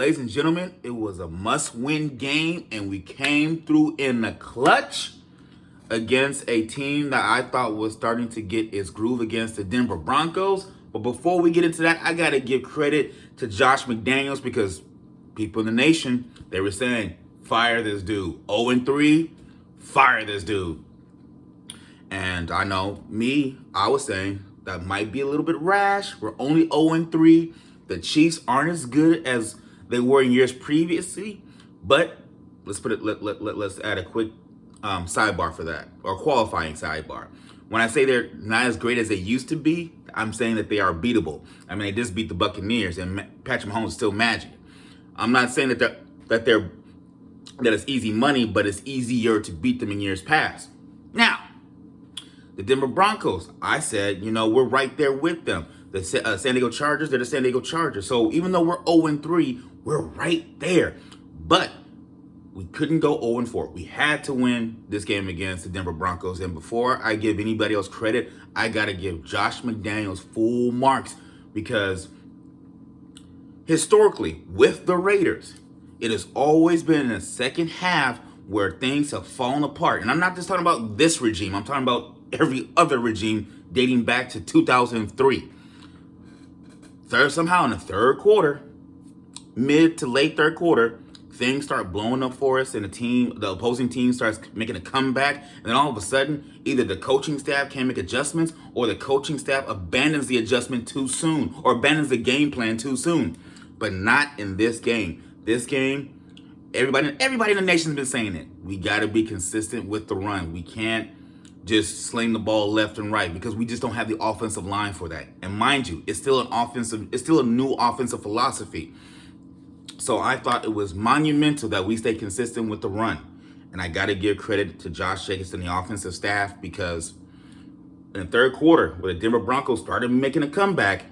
ladies and gentlemen, it was a must-win game, and we came through in the clutch against a team that I thought was starting to get its groove against the Denver Broncos. But before we get into that, I got to give credit to Josh McDaniels because people in the nation, they were saying, fire this dude. 0-3, fire this dude. And I know I was saying that might be a little bit rash. We're only 0-3. The Chiefs aren't as good as they were in years previously, but let's add a quick sidebar for that, or qualifying sidebar. When I say they're not as great as they used to be, I'm saying that they are beatable. I mean, they just beat the Buccaneers, and Patrick Mahomes is still magic. I'm not saying that it's easy money, but it's easier to beat them in years past. Now, the Denver Broncos, I said, we're right there with them. The San Diego Chargers, they're the San Diego Chargers. So even though we're 0-3, we're right there. But we couldn't go 0-4. We had to win this game against the Denver Broncos. And before I give anybody else credit, I got to give Josh McDaniels full marks because historically, with the Raiders, it has always been in the second half where things have fallen apart. And I'm not just talking about this regime. I'm talking about every other regime dating back to 2003. Somehow in the third quarter, mid to late third quarter, things start blowing up for us, and the opposing team starts making a comeback. And then all of a sudden, either the coaching staff can't make adjustments, or the coaching staff abandons the adjustment too soon, or abandons the game plan too soon. But not in this game. This game, everybody in the nation's been saying it. We got to be consistent with the run. We can't just sling the ball left and right because we just don't have the offensive line for that. And mind you, it's still a new offensive philosophy. So I thought it was monumental that we stay consistent with the run. And I got to give credit to Josh Jacobs and the offensive staff because in the third quarter, when the Denver Broncos started making a comeback,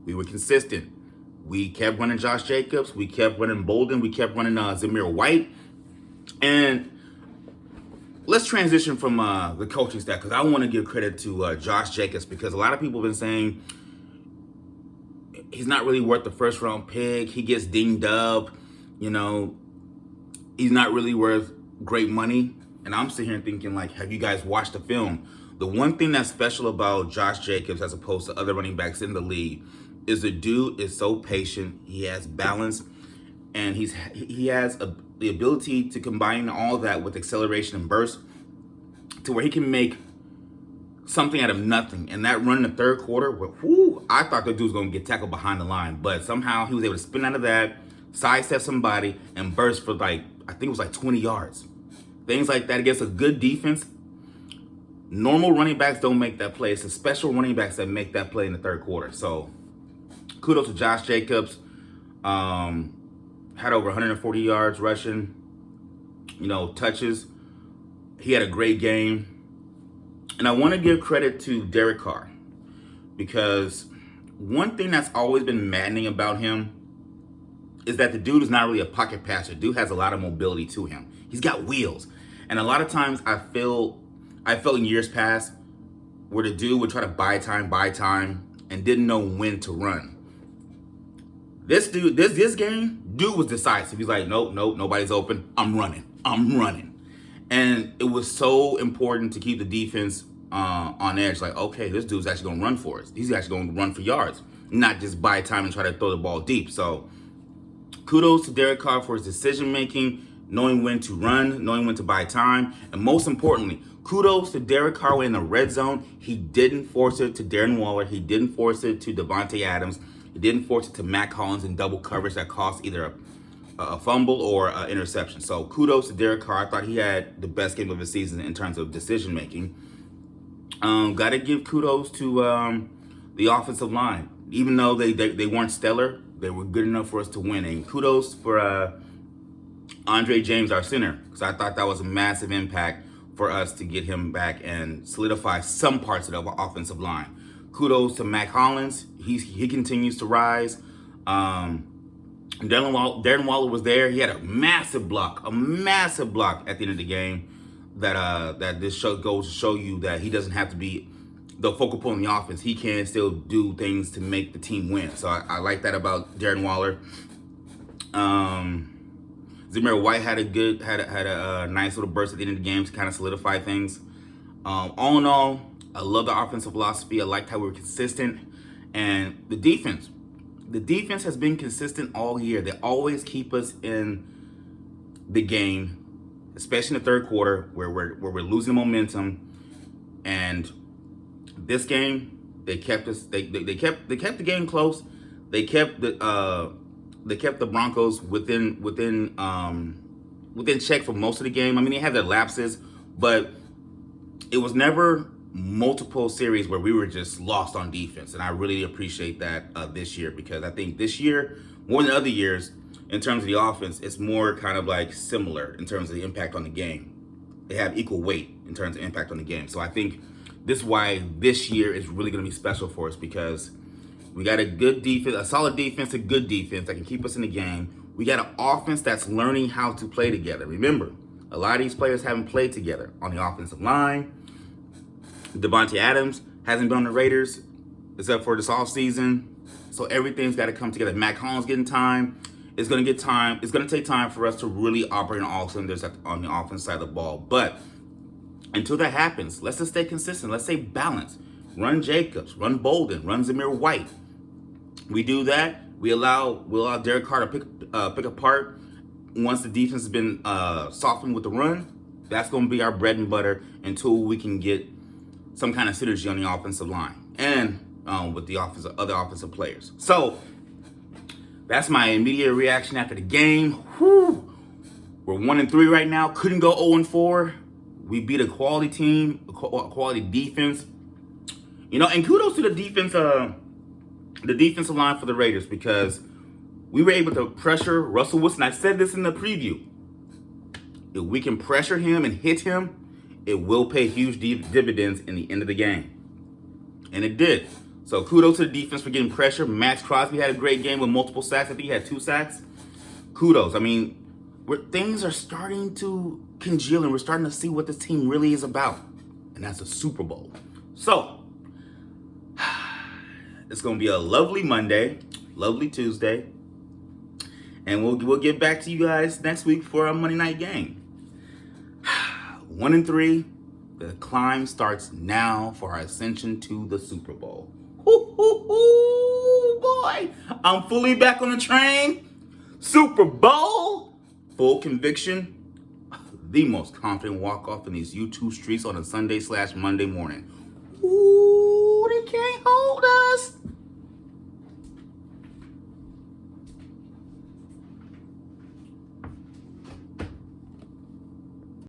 we were consistent. We kept running Josh Jacobs. We kept running Bolden. We kept running Zamir White. And let's transition from the coaching staff because I want to give credit to Josh Jacobs because a lot of people have been saying he's not really worth the first round pick. He gets dinged up. He's not really worth great money. And I'm sitting here thinking, have you guys watched the film? The one thing that's special about Josh Jacobs as opposed to other running backs in the league is the dude is so patient. He has balance, and he has the ability to combine all that with acceleration and burst to where he can make something out of nothing. And that run in the third quarter, I thought the dude was going to get tackled behind the line, but somehow he was able to spin out of that, sidestep somebody, and burst for I think it was 20 yards. Things like that against a good defense. Normal running backs don't make that play. It's the special running backs that make that play in the third quarter. So kudos to Josh Jacobs. Had over 140 yards rushing, touches. He had a great game. And I want to give credit to Derek Carr because one thing that's always been maddening about him is that the dude is not really a pocket passer. Dude has a lot of mobility to him. He's got wheels. And a lot of times I felt in years past where the dude would try to buy time, and didn't know when to run. This game, dude was decisive. He's like, nope, nobody's open. I'm running. And it was so important to keep the defense on edge. Okay, this dude's actually going to run for us. He's actually going to run for yards, not just buy time and try to throw the ball deep. So kudos to Derek Carr for his decision-making, knowing when to run, knowing when to buy time. And most importantly, kudos to Derek Carr in the red zone. He didn't force it to Darren Waller. He didn't force it to Devontae Adams. He didn't force it to Matt Collins in double coverage that cost either a fumble or an interception. So kudos to Derek Carr. I thought he had the best game of the season in terms of decision-making. Got to give kudos to the offensive line. Even though they weren't stellar, they were good enough for us to win. And kudos for Andre James, our center, because I thought that was a massive impact for us to get him back and solidify some parts of the offensive line. Kudos to Matt Collins. He continues to rise. Darren Waller was there. He had a massive block at the end of the game that this show goes to show you that he doesn't have to be the focal point in the offense. He can still do things to make the team win. So I like that about Darren Waller. Zamir White had a nice little burst at the end of the game to kind of solidify things. All in all, I love the offensive philosophy. I liked how we were consistent. And the defense. The defense has been consistent all year. They always keep us in the game, especially in the third quarter where we're losing momentum. And this game, they kept us. They kept the game close. They kept the Broncos within check for most of the game. I mean, they had their lapses, but it was never multiple series where we were just lost on defense. And I really appreciate that this year, because I think this year, more than other years, in terms of the offense, it's more kind of like similar in terms of the impact on the game. They have equal weight in terms of impact on the game. So I think this is why this year is really going to be special for us, because we got a good defense, a solid defense, a good defense that can keep us in the game. We got an offense that's learning how to play together. Remember, a lot of these players haven't played together on the offensive line. Devontae Adams hasn't been on the Raiders except for this offseason. So everything's got to come together. Matt Collins getting time. It's going to get time. It's going to take time for us to really operate on all cylinders on the offense side of the ball. But until that happens, let's just stay consistent. Let's stay balanced. Run Jacobs, run Bolden, run Zamir White. We do that. We allow Derek Carr to pick apart once the defense has been softened with the run. That's going to be our bread and butter until we can get some kind of synergy on the offensive line and with the other offensive players. So that's my immediate reaction after the game. Whew. We're 1-3 right now. Couldn't go 0-4. We beat a quality team, a quality defense. You know, and kudos to the defensive line for the Raiders, because we were able to pressure Russell Wilson. I said this in the preview. If we can pressure him and hit him, it will pay huge dividends in the end of the game. And it did. So kudos to the defense for getting pressure. Max Crosby had a great game with multiple sacks. I think he had 2 sacks. Kudos. I mean, things are starting to congeal, and we're starting to see what this team really is about. And that's a Super Bowl. So, it's going to be a lovely Monday, lovely Tuesday. And we'll get back to you guys next week for our Monday night game. 1-3. The climb starts now for our ascension to the Super Bowl. Boy, I'm fully back on the train. Super Bowl, full conviction. The most confident walk-off in these YouTube streets on a Sunday/Monday morning. Ooh.